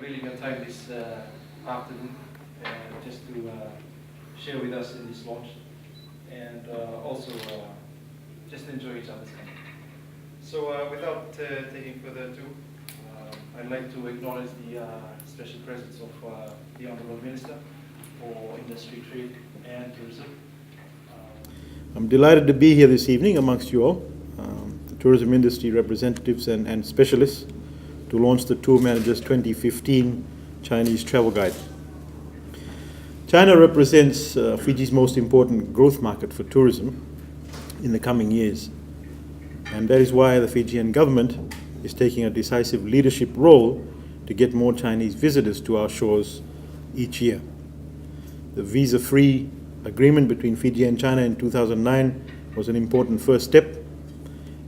really your time this afternoon just to share with us in this launch and also just enjoy each other's company. So without taking further ado, I'd like to acknowledge the special presence of the Honourable Minister for Industry, Trade and Tourism. I'm delighted to be here this evening amongst you all, the tourism industry representatives and specialists, to launch the Tour Manager's 2015 Chinese Travel Guide. China represents Fiji's most important growth market for tourism in the coming years, and that is why the Fijian government is taking a decisive leadership role to get more Chinese visitors to our shores each year. The visa-free agreement between Fiji and China in 2009 was an important first step,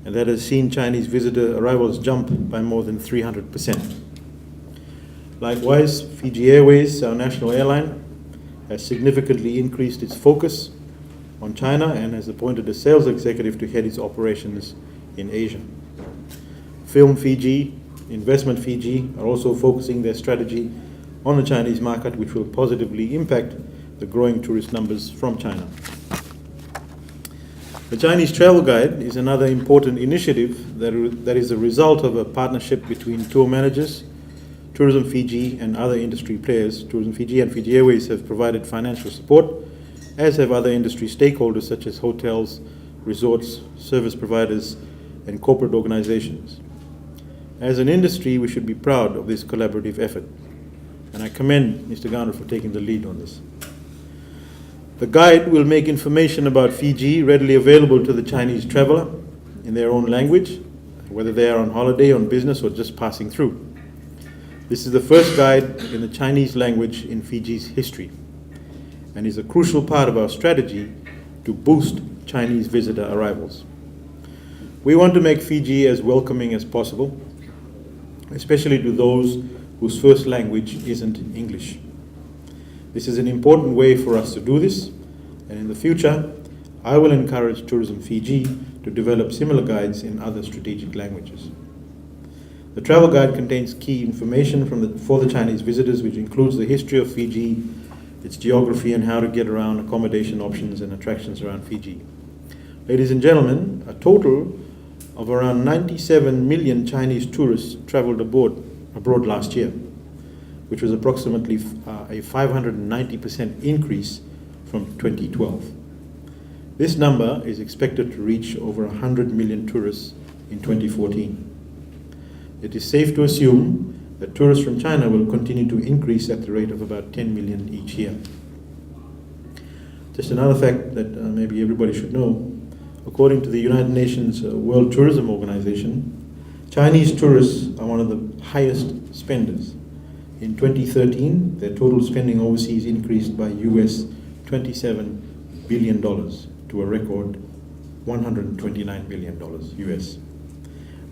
and that has seen Chinese visitor arrivals jump by more than 300%. Likewise, Fiji Airways, our national airline, has significantly increased its focus on China and has appointed a sales executive to head its operations in Asia. Film Fiji, Investment Fiji are also focusing their strategy on the Chinese market, which will positively impact the growing tourist numbers from China. The Chinese Travel Guide is another important initiative that is a result of a partnership between tour managers, Tourism Fiji and other industry players. Tourism Fiji and Fiji Airways have provided financial support, as have other industry stakeholders such as hotels, resorts, service providers and corporate organizations. As an industry, we should be proud of this collaborative effort, and I commend Mr. Garner for taking the lead on this. The guide will make information about Fiji readily available to the Chinese traveler in their own language, whether they are on holiday, on business, or just passing through. This is the first guide in the Chinese language in Fiji's history, and is a crucial part of our strategy to boost Chinese visitor arrivals. We want to make Fiji as welcoming as possible, especially to those whose first language isn't English. This is an important way for us to do this, and in the future, I will encourage Tourism Fiji to develop similar guides in other strategic languages. The travel guide contains key information for the Chinese visitors, which includes the history of Fiji, its geography, and how to get around, accommodation options and attractions around Fiji. Ladies and gentlemen, a total of around 97 million Chinese tourists traveled abroad last year, which was approximately a 590% increase from 2012. This number is expected to reach over 100 million tourists in 2014. It is safe to assume that tourists from China will continue to increase at the rate of about 10 million each year. Just another fact that maybe everybody should know, according to the United Nations World Tourism Organization, Chinese tourists are one of the highest spenders. In 2013, their total spending overseas increased by US $27 billion to a record $129 billion US.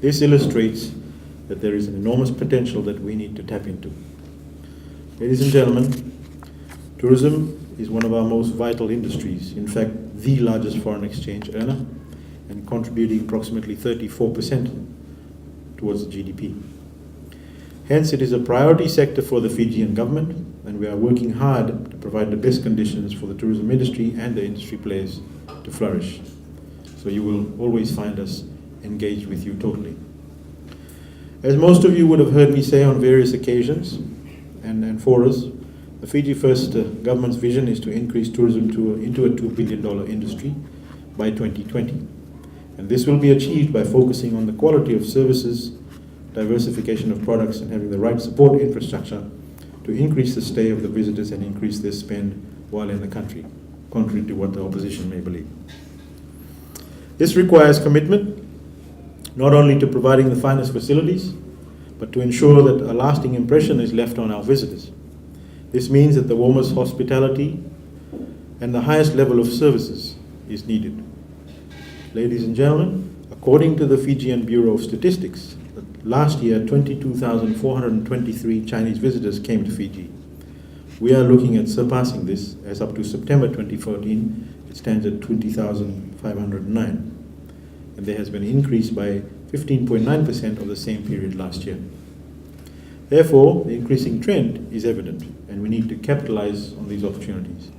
This illustrates that there is an enormous potential that we need to tap into. Ladies and gentlemen, tourism is one of our most vital industries, in fact, the largest foreign exchange earner, and contributing approximately 34% towards the GDP. Hence, it is a priority sector for the Fijian government, and we are working hard to provide the best conditions for the tourism industry and the industry players to flourish. So you will always find us engaged with you totally. As most of you would have heard me say on various occasions and forums, the Fiji First government's vision is to increase tourism into a $2 billion industry by 2020. And this will be achieved by focusing on the quality of services, diversification of products, and having the right support infrastructure to increase the stay of the visitors and increase their spend while in the country, contrary to what the opposition may believe. This requires commitment, not only to providing the finest facilities, but to ensure that a lasting impression is left on our visitors. This means that the warmest hospitality and the highest level of services is needed. Ladies and gentlemen, according to the Fijian Bureau of Statistics, last year 22,423 Chinese visitors came to Fiji. We are looking at surpassing this, as up to September 2014, it stands at 20,509. And there has been an increase by 15.9% of the same period last year. Therefore, the increasing trend is evident, and we need to capitalize on these opportunities.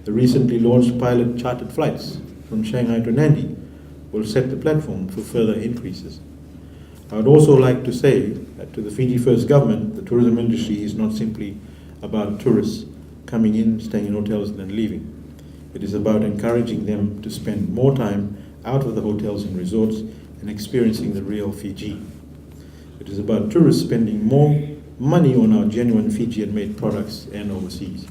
The recently launched pilot chartered flights from Shanghai to Nandi will set the platform for further increases. I would also like to say that to the Fiji First government, the tourism industry is not simply about tourists coming in, staying in hotels and then leaving. It is about encouraging them to spend more time out of the hotels and resorts and experiencing the real Fiji. It is about tourists spending more money on our genuine Fijian-made products and overseas.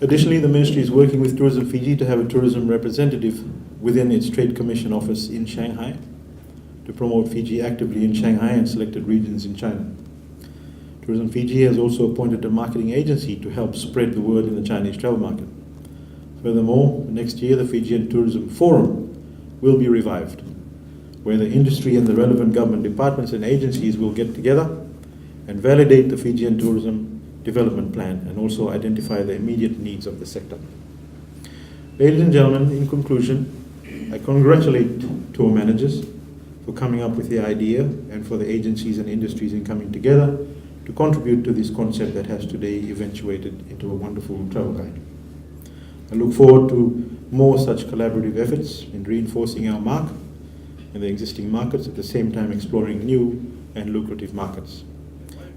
Additionally, the Ministry is working with Tourism Fiji to have a tourism representative within its Trade Commission office in Shanghai to promote Fiji actively in Shanghai and selected regions in China. Tourism Fiji has also appointed a marketing agency to help spread the word in the Chinese travel market. Furthermore, next year the Fijian Tourism Forum will be revived, where the industry and the relevant government departments and agencies will get together and validate the Fijian tourism development plan and also identify the immediate needs of the sector. Ladies and gentlemen, in conclusion, I congratulate tour managers for coming up with the idea and for the agencies and industries in coming together to contribute to this concept that has today eventuated into a wonderful travel guide. I look forward to more such collaborative efforts in reinforcing our mark in the existing markets, at the same time exploring new and lucrative markets.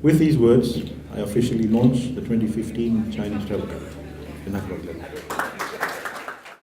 With these words, I officially launch the 2015 Chinese Travel Guide.